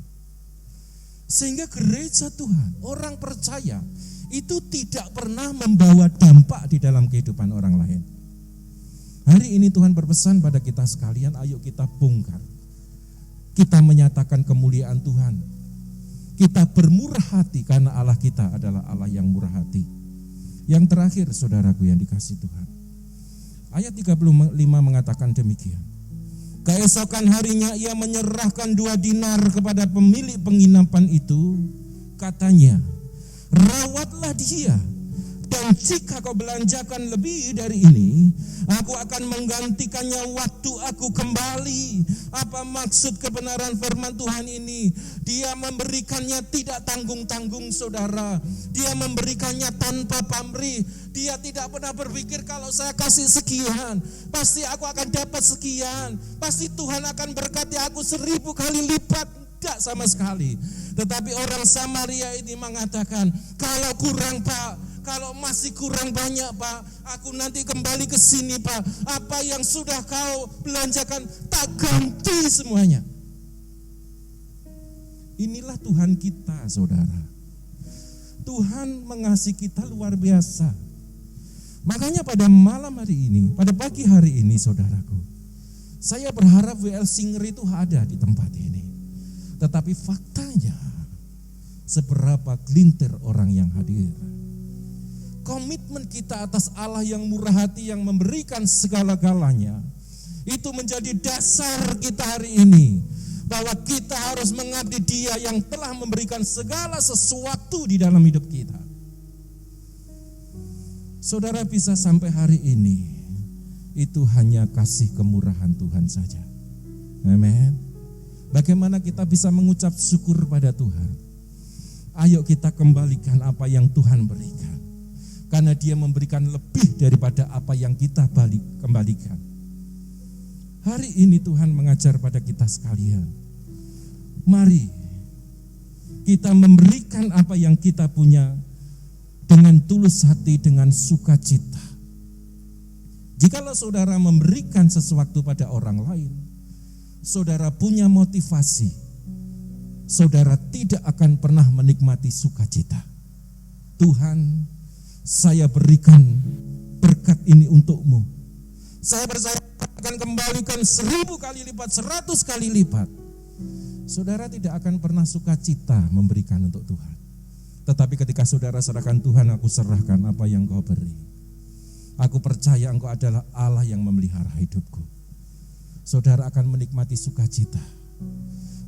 Sehingga gereja Tuhan, orang percaya itu tidak pernah membawa dampak di dalam kehidupan orang lain. Hari ini Tuhan berpesan pada kita sekalian, ayo kita bongkar. Kita menyatakan kemuliaan Tuhan. Kita bermurah hati karena Allah kita adalah Allah yang murah hati. Yang terakhir, saudaraku yang dikasihi Tuhan. Ayat 35 mengatakan demikian. Keesokan harinya ia menyerahkan 2 dinar kepada pemilik penginapan itu. Katanya, rawatlah dia, dan jika kau belanjakan lebih dari ini, aku akan menggantikannya waktu aku kembali. Apa maksud kebenaran firman Tuhan ini? Dia memberikannya tidak tanggung-tanggung, saudara. Dia memberikannya tanpa pamrih. Dia tidak pernah berpikir kalau saya kasih sekian, pasti aku akan dapat sekian. Pasti Tuhan akan berkati aku 1000 kali lipat. Tidak sama sekali. Tetapi orang Samaria ini mengatakan, kalau kurang Pak, kalau masih kurang banyak Pak, aku nanti kembali ke sini Pak. Apa yang sudah kau belanjakan tak ganti semuanya. Inilah Tuhan kita, saudara. Tuhan mengasihi kita luar biasa. Makanya pada malam hari ini, pada pagi hari ini, saudaraku, saya berharap WL Singer itu ada di tempat ini. Tetapi faktanya, seberapa gelintir orang yang hadir. Komitmen kita atas Allah yang murah hati, yang memberikan segala-galanya, itu menjadi dasar kita hari ini. Bahwa kita harus mengabdi Dia yang telah memberikan segala sesuatu di dalam hidup kita. Saudara, bisa sampai hari ini, itu hanya kasih kemurahan Tuhan saja. Amin. Bagaimana kita bisa mengucap syukur pada Tuhan? Ayo kita kembalikan apa yang Tuhan berikan. Karena Dia memberikan lebih daripada apa yang kita kembalikan. Hari ini Tuhan mengajar pada kita sekalian. Mari kita memberikan apa yang kita punya dengan tulus hati, dengan sukacita. Jikalau saudara memberikan sesuatu pada orang lain, saudara punya motivasi, saudara tidak akan pernah menikmati sukacita. Tuhan, saya berikan berkat ini untukmu. Saya percaya akan kembalikan 1000 kali lipat, 100 kali lipat. Saudara tidak akan pernah sukacita memberikan untuk Tuhan. Tetapi ketika saudara serahkan, Tuhan, aku serahkan apa yang kau beri. Aku percaya engkau adalah Allah yang memelihara hidupku. Saudara akan menikmati sukacita.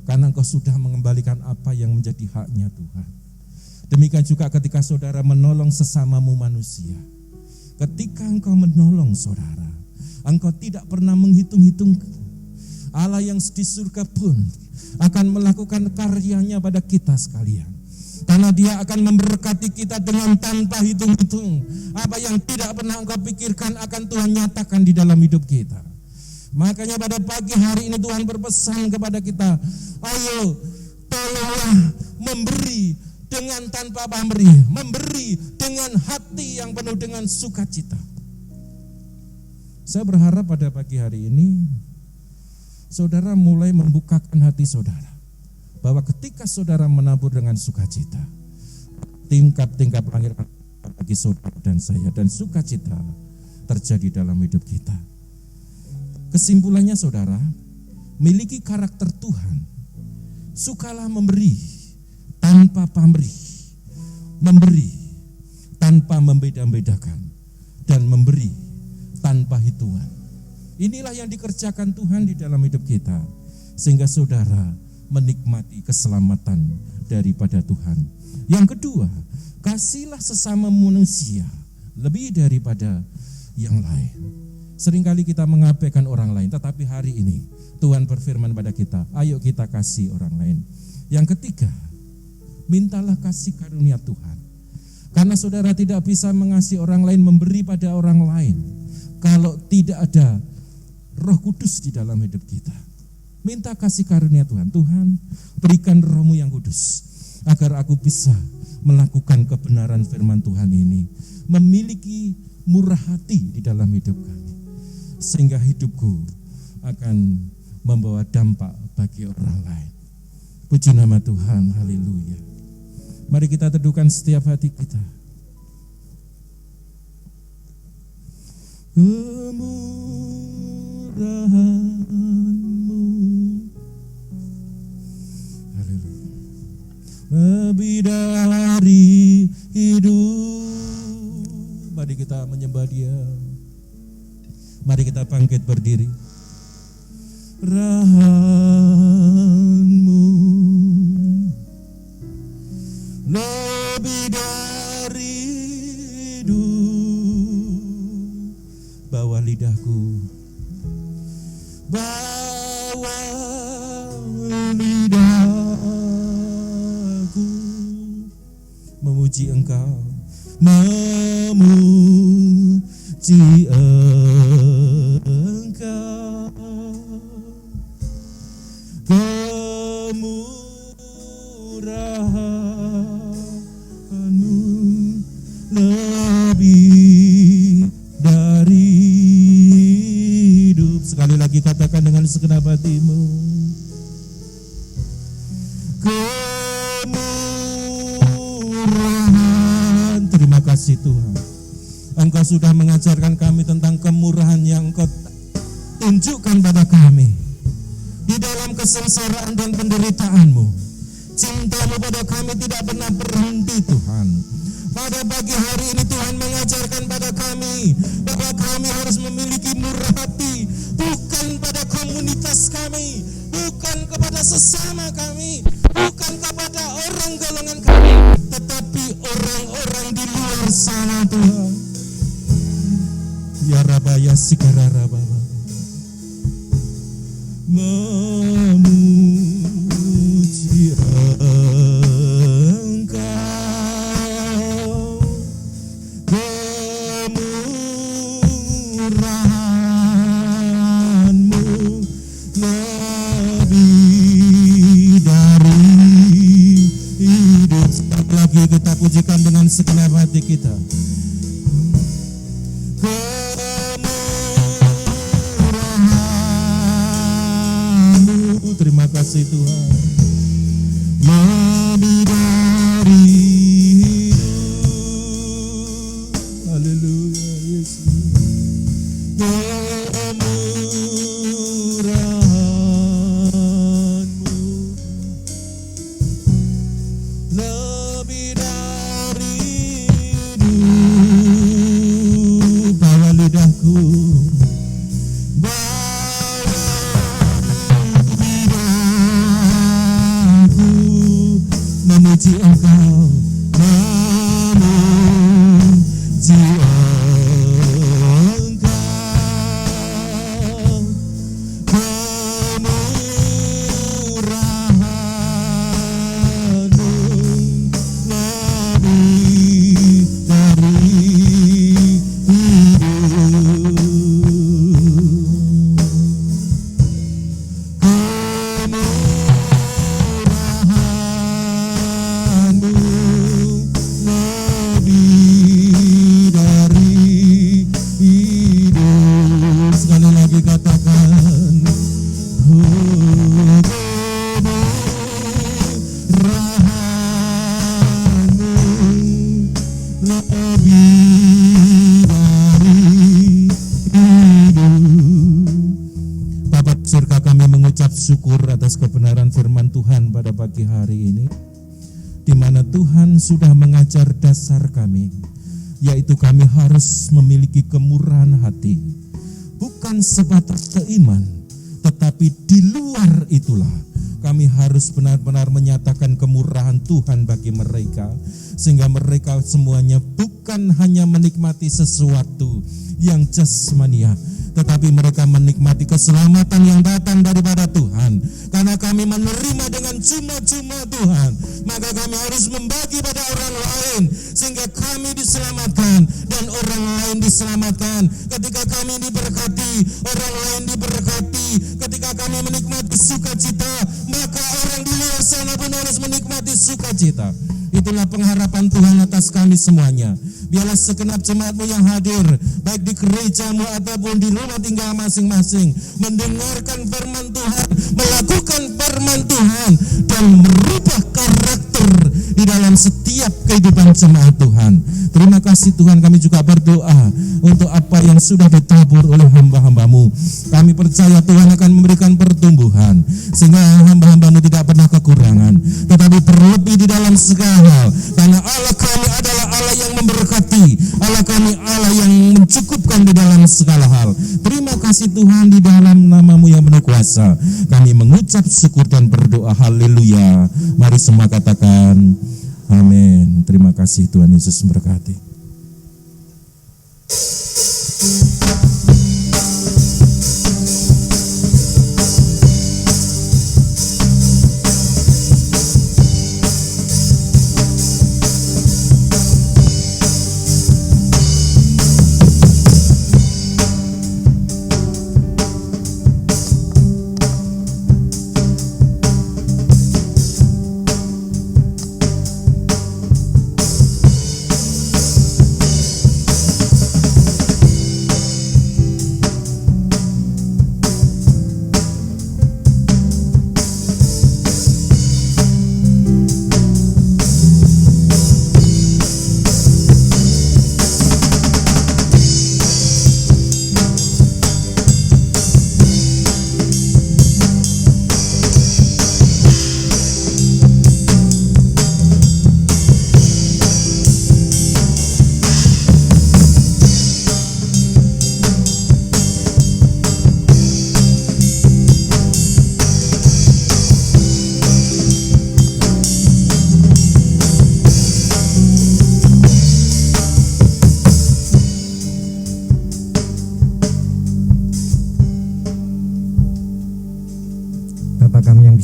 Karena engkau sudah mengembalikan apa yang menjadi haknya Tuhan. Demikian juga ketika saudara menolong sesamamu manusia. Ketika engkau menolong saudara, engkau tidak pernah menghitung-hitung. Allah yang di surga pun akan melakukan karyanya pada kita sekalian. Karena Dia akan memberkati kita dengan tanpa hitung-hitung. Apa yang tidak pernah engkau pikirkan akan Tuhan nyatakan di dalam hidup kita. Makanya pada pagi hari ini Tuhan berpesan kepada kita, ayo tolonglah memberi dengan tanpa pamrih, memberi dengan hati yang penuh dengan sukacita. Saya berharap pada pagi hari ini saudara mulai membukakan hati saudara, bahwa ketika saudara menabur dengan sukacita, tingkap-tingkap langit bagi saudara dan saya, dan sukacita terjadi dalam hidup kita. Kesimpulannya saudara, miliki karakter Tuhan, sukalah memberi tanpa pamrih, memberi tanpa membeda-bedakan, dan memberi tanpa hitungan. Inilah yang dikerjakan Tuhan di dalam hidup kita, sehingga saudara menikmati keselamatan daripada Tuhan. Yang kedua, kasihlah sesama manusia lebih daripada yang lain. Seringkali kita mengabaikan orang lain, tetapi hari ini Tuhan berfirman pada kita, ayo kita kasih orang lain. Yang ketiga, mintalah kasih karunia Tuhan. Karena saudara tidak bisa mengasihi orang lain, memberi pada orang lain, kalau tidak ada Roh Kudus di dalam hidup kita. Minta kasih karunia Tuhan. Tuhan, berikan Roh-Mu yang kudus, agar aku bisa melakukan kebenaran firman Tuhan ini, memiliki murah hati di dalam hidup kami, sehingga hidupku akan membawa dampak bagi orang lain. Puji nama Tuhan, haleluya. Mari kita teduhkan setiap hati kita. Kemurahan-Mu, haleluya, lebih dari hidup. Mari kita menyembah Dia. Mari kita bangkit berdiri. Rahmat-Mu lebih dari hidup. Bawa lidahku, bawa lidahku memuji Engkau, memuji Engkau. Kemurahan-Mu lebih dari hidup. Sekali lagi katakan dengan segenap hatimu. Kemurahan. Terima kasih Tuhan, Engkau sudah mengajarkan kami tentang kemurahan yang Engkau tunjukkan pada kami di dalam kesengsaraan dan penderitaan-Mu. Cinta-Mu pada kami tidak pernah berhenti Tuhan. Pada pagi hari ini Tuhan mengajarkan pada kami bahwa kami harus memiliki murah hati, bukan pada komunitas kami, bukan kepada sesama kami, bukan kepada orang golongan kami, tetapi orang-orang di luar sana Tuhan. Ya Rabaya Sikarara Baba, memuji Engkau. Kemurahan-Mu lebih dari hidup. Sekali lagi kita pujikan dengan segenap hati kita. Kemurahan-Mu, terima kasih Tuhan, lebih dari hidup. Haleluya Yesus. Kemurahan-Mu lebih dari hidup. Bawa lidahku, memuji Engkau, memuji Engkau. Kemurahan-Mu lebih dari hidup. Lebih dari hidup. Sekali lagi katakan, kemurahan-Mu lebih dari hidup. Bapa surga, kami mengucap syukur atas kebenaran firman Tuhan pada pagi hari ini, di mana Tuhan sudah mengajar dasar kami, yaitu kami harus memiliki kemurahan hati, bukan sebatas keiman, tetapi di luar itulah kami harus benar-benar menyatakan kemurahan Tuhan bagi mereka, sehingga mereka semuanya bukan hanya menikmati sesuatu yang jasmania, tetapi mereka menikmati keselamatan yang datang daripada Tuhan. Karena kami menerima dengan cuma-cuma Tuhan, maka kami harus membagi pada orang lain, sehingga kami diselamatkan dan orang lain diselamatkan. Ketika kami diberkati, orang lain diberkati. Ketika kami menikmati sukacita, maka orang di luar sana pun harus menikmati sukacita. Itulah pengharapan Tuhan atas kami semuanya. Biarlah segenap jemaat-Mu yang hadir, baik di gereja-Mu ataupun di rumah tinggal masing-masing, mendengarkan firman Tuhan, melakukan firman Tuhan, dan merubah karakter di dalam setiap kehidupan jemaat Tuhan. Terima kasih Tuhan, kami juga berdoa untuk apa yang sudah ditabur oleh hamba-hamba-Mu. Kami percaya Tuhan akan memberikan pertumbuhan, sehingga hamba-hamba-Mu tidak pernah kekurangan, tetapi berlebih di dalam segala hal, karena Allah kami adalah Allah yang memberkati, Allah kami Allah yang mencukupkan di dalam segala hal. Terima kasih Tuhan, di dalam nama-Mu yang penuh kuasa kami mengucap syukur dan berdoa. Haleluya. Mari semua katakan amin. Terima kasih, Tuhan Yesus memberkati.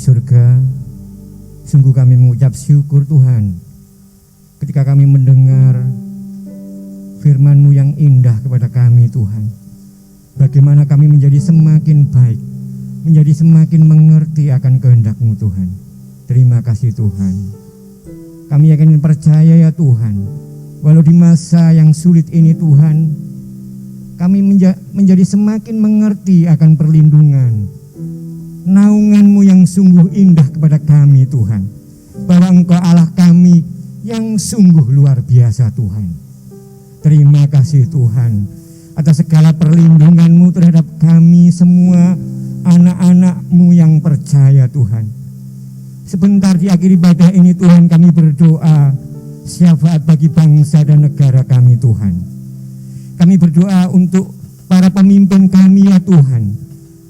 Surga, sungguh kami mengucap syukur Tuhan ketika kami mendengar firman-Mu yang indah kepada kami Tuhan. Bagaimana kami menjadi semakin baik, menjadi semakin mengerti akan kehendak-Mu Tuhan. Terima kasih Tuhan. Kami yakin percaya ya Tuhan, walau di masa yang sulit ini Tuhan, kami menjadi semakin mengerti akan perlindungan, naungan-Mu yang sungguh indah kepada kami Tuhan, bahwa Engkau Allah kami yang sungguh luar biasa Tuhan. Terima kasih Tuhan atas segala perlindungan-Mu terhadap kami semua anak-anak-Mu yang percaya Tuhan. Sebentar di akhir ibadah ini Tuhan, kami berdoa syafaat bagi bangsa dan negara kami Tuhan. Kami berdoa untuk para pemimpin kami ya Tuhan,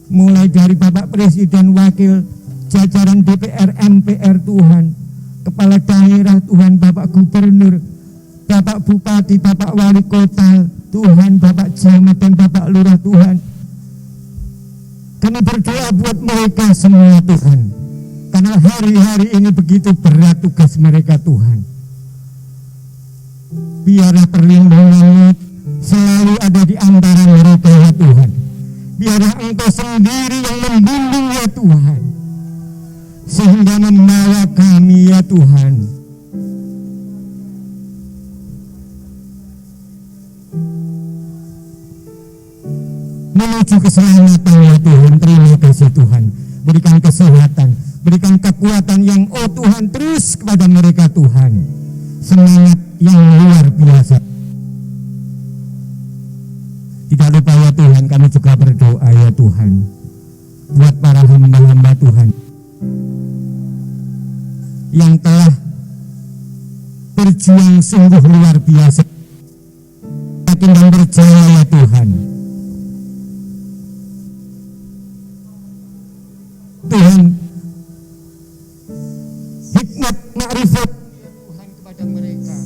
mulai dari Bapak Presiden, Wakil, jajaran DPR, MPR Tuhan, Kepala Daerah Tuhan, Bapak Gubernur, Bapak Bupati, Bapak Wali Kota Tuhan, Bapak Camat dan Bapak Lurah Tuhan. Kami berdoa buat mereka semua Tuhan, karena hari-hari ini begitu berat tugas mereka Tuhan. Biarlah perlindungan-Mu selalu ada di antara mereka ya Tuhan. Biarlah Engkau sendiri yang membimbing ya Tuhan, sehingga membawa kami ya Tuhan menuju keselamatan ya Tuhan. Terima kasih Tuhan, berikan kesehatan, berikan kekuatan yang oh Tuhan terus kepada mereka Tuhan, semangat yang luar biasa. Tidak lupa ya Tuhan, kami juga berdoa ya Tuhan buat para hamba-hamba Tuhan yang telah berjuang sungguh luar biasa, yakin dan percaya ya Tuhan. Tuhan, hikmat makrifat Tuhan kepada mereka.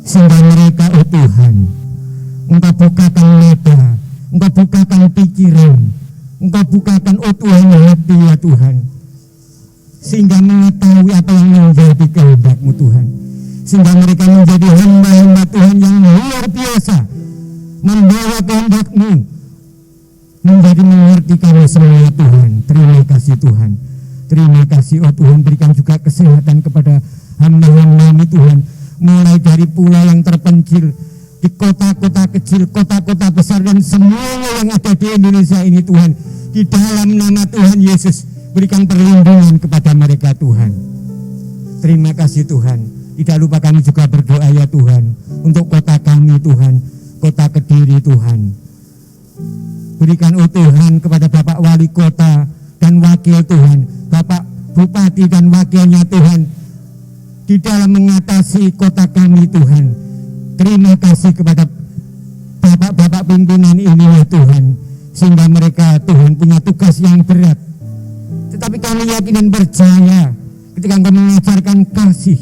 Sehingga mereka oh Tuhan, Engkau bukakan mata, Engkau bukakan pikiran, Engkau bukakan oh Tuhan hati ya Tuhan, sehingga mengetahui apa yang menjadi kehendak-Mu Tuhan, sehingga mereka menjadi hamba-hamba Tuhan yang luar biasa, membawa kehendak-Mu, menjadi mengerti kami semua Tuhan. Terima kasih. kasih Tuhan. Terima kasih oh Tuhan, berikan juga kesehatan kepada hamba-hamba-Mu Tuhan, mulai dari pulau yang terpencil, di kota-kota kecil, kota-kota besar, dan semuanya yang ada di Indonesia ini Tuhan. Di dalam nama Tuhan Yesus, berikan perlindungan kepada mereka Tuhan. Terima kasih Tuhan. Tidak lupa kami juga berdoa ya Tuhan, untuk kota kami Tuhan, kota Kediri Tuhan. Berikan oh Tuhan kepada Bapak Wali Kota dan Wakil Tuhan, Bapak Bupati dan Wakilnya Tuhan, di dalam mengatasi kota kami Tuhan. Terima kasih kepada Bapak-Bapak pimpinan ini ya Tuhan, sehingga mereka Tuhan punya tugas yang berat. Tetapi kami yakin dan percaya ketika Engkau mengajarkan kasih,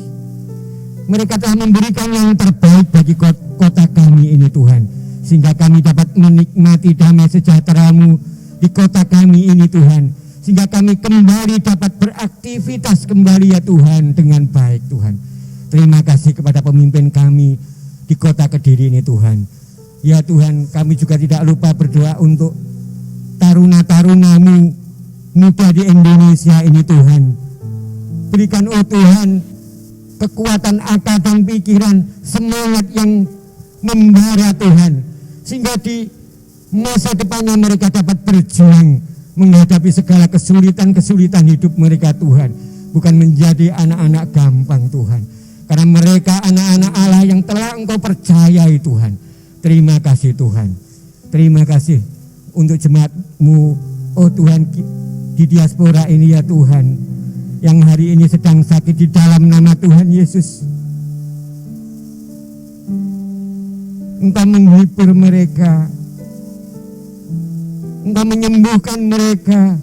mereka telah memberikan yang terbaik bagi kota kami ini Tuhan, sehingga kami dapat menikmati damai sejahtera-Mu di kota kami ini Tuhan, sehingga kami kembali dapat beraktivitas kembali ya Tuhan dengan baik Tuhan. Terima kasih kepada pemimpin kami di kota Kediri ini Tuhan. Ya Tuhan, kami juga tidak lupa berdoa untuk taruna-taruna-Mu muda di Indonesia ini Tuhan. Berikan oh Tuhan kekuatan akal dan pikiran, semangat yang membara Tuhan, sehingga di masa depannya mereka dapat berjuang menghadapi segala kesulitan-kesulitan hidup mereka Tuhan. Bukan menjadi anak-anak gampang Tuhan, karena mereka anak-anak Allah yang telah Engkau percayai Tuhan. Terima kasih Tuhan. Terima kasih untuk jemaat-Mu oh Tuhan di diaspora ini ya Tuhan, yang hari ini sedang sakit, di dalam nama Tuhan Yesus Engkau menghibur mereka, Engkau menyembuhkan mereka,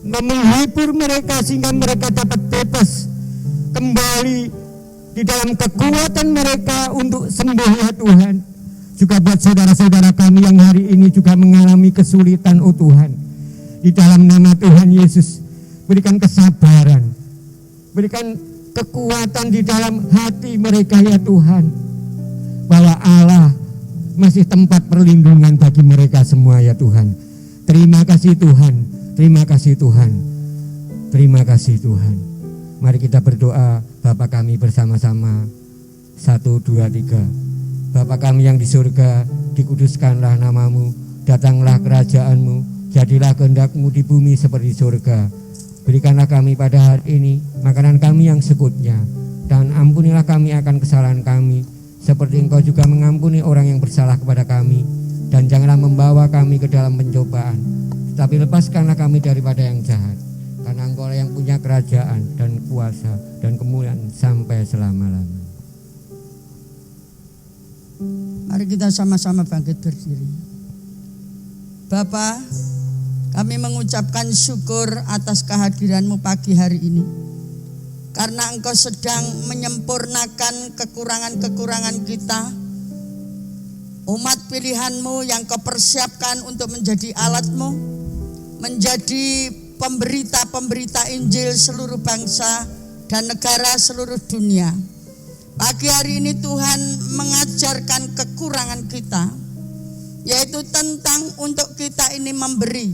Engkau menghibur mereka sehingga mereka dapat bebas kembali di dalam kekuatan mereka untuk sembuh ya Tuhan. Juga buat saudara-saudara kami yang hari ini juga mengalami kesulitan oh Tuhan, di dalam nama Tuhan Yesus berikan kesabaran, berikan kekuatan di dalam hati mereka ya Tuhan, bahwa Allah masih tempat perlindungan bagi mereka semua ya Tuhan. Terima kasih Tuhan, terima kasih Tuhan, terima kasih Tuhan. Mari kita berdoa Bapa kami bersama-sama. 1, 2, 3. Bapa kami yang di surga, dikuduskanlah nama-Mu, datanglah kerajaan-Mu, jadilah kehendak-Mu di bumi seperti surga. Berikanlah kami pada hari ini makanan kami yang sekutnya, dan ampunilah kami akan kesalahan kami, seperti Engkau juga mengampuni orang yang bersalah kepada kami. Dan janganlah membawa kami ke dalam pencobaan, tetapi lepaskanlah kami daripada yang jahat, karena Engkau yang punya kerajaan dan kuasa dan kemuliaan sampai selama-lamanya. Mari kita sama-sama bangkit berdiri. Bapa, kami mengucapkan syukur atas kehadiran-Mu pagi hari ini, karena Engkau sedang menyempurnakan kekurangan-kekurangan kita, umat pilihan-Mu yang Kau persiapkan untuk menjadi alat-Mu, menjadi pemberita-pemberita Injil seluruh bangsa dan negara seluruh dunia. Pagi hari ini Tuhan mengajarkan kekurangan kita, yaitu tentang untuk kita ini memberi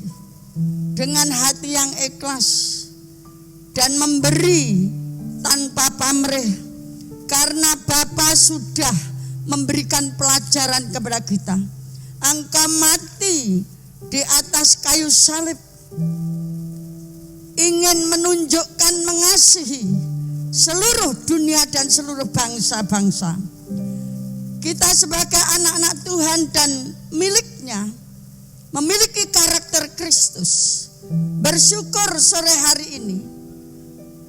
dengan hati yang ikhlas dan memberi tanpa pamrih, karena Bapa sudah memberikan pelajaran kepada kita. Engkau mati di atas kayu salib, ingin menunjukkan mengasihi seluruh dunia dan seluruh bangsa-bangsa. Kita sebagai anak-anak Tuhan dan miliknya memiliki karakter Kristus. Bersyukur sore hari ini,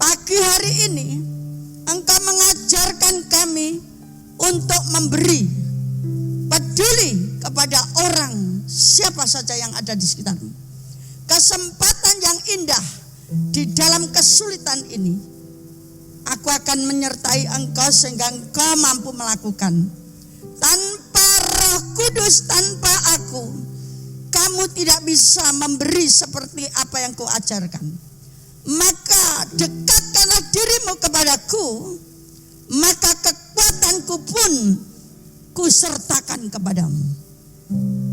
pagi hari ini, Engkau mengajarkan kami untuk memberi, peduli kepada orang siapa saja yang ada di sekitarmu. Kesempatan yang indah di dalam kesulitan ini, aku akan menyertai Engkau sehingga Engkau mampu melakukan. Tanpa Roh Kudus, tanpa aku, kamu tidak bisa memberi seperti apa yang Kau ajarkan. Maka dekatkanlah dirimu kepadaku, maka kekuatanku pun kusertakan kepadamu.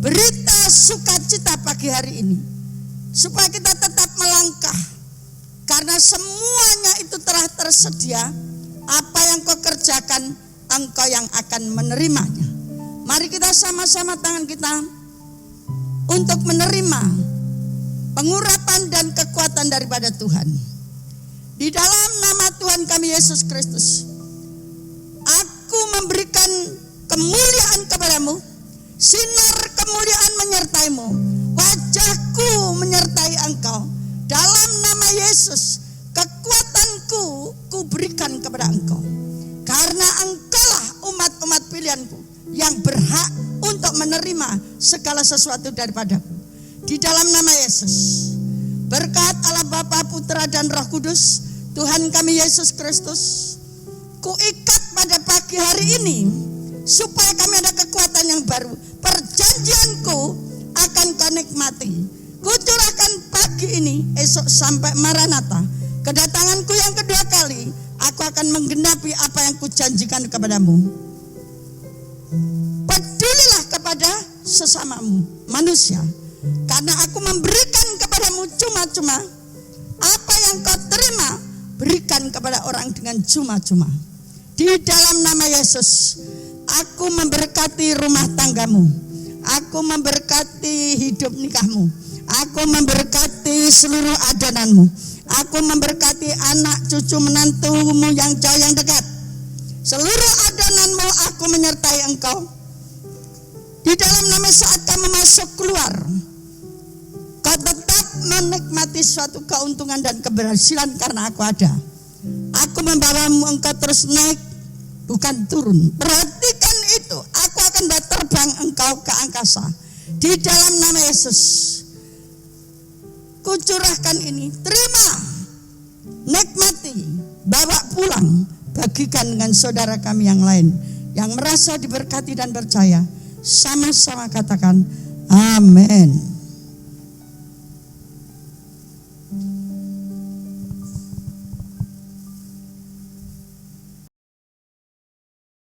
Berita sukacita pagi hari ini, supaya kita tetap melangkah Karena semuanya itu telah tersedia. Apa yang kau kerjakan, engkau yang akan menerimanya. Mari kita sama-sama tangan kita untuk menerima pengurapan dan kekuatan daripada Tuhan. Di dalam nama Tuhan kami Yesus Kristus, aku memberikan kemuliaan kepadamu, sinar kemuliaan menyertaimu, wajahku menyertai engkau. Dalam nama Yesus, kekuatanku kuberikan kepada engkau. Karena engkaulah umat-umat pilihanku yang berhak untuk menerima segala sesuatu daripadaku. Di dalam nama Yesus, berkat Allah Bapa, Putra dan Roh Kudus, Tuhan kami Yesus Kristus, kuikat pada pagi hari ini supaya kami ada kekuatan yang baru. Perjanjianku akan kau nikmati. Kucurahkan pagi ini, esok sampai Maranatha, kedatanganku yang kedua kali, aku akan menggenapi apa yang kujanjikan kepadamu. Pedulilah kepada sesamamu manusia, karena aku memberikan kepadamu cuma-cuma. Apa yang kau terima, berikan kepada orang dengan cuma-cuma. Di dalam nama Yesus, aku memberkati rumah tanggamu, aku memberkati hidup nikahmu, aku memberkati seluruh adananmu, aku memberkati anak cucu menantumu yang jauh yang dekat. Seluruh adananmu aku menyertai engkau. Di dalam nama saat kamu masuk keluar, kau tetap menikmati suatu keuntungan dan keberhasilan karena aku ada. Aku membawamu, engkau terus naik, bukan turun. Perhatikan itu, aku akan terbang engkau ke angkasa. Di dalam nama Yesus, kucurahkan ini, terima, nikmati, bawa pulang, bagikan dengan saudara kami yang lain yang merasa diberkati dan percaya. Sama-sama katakan amin.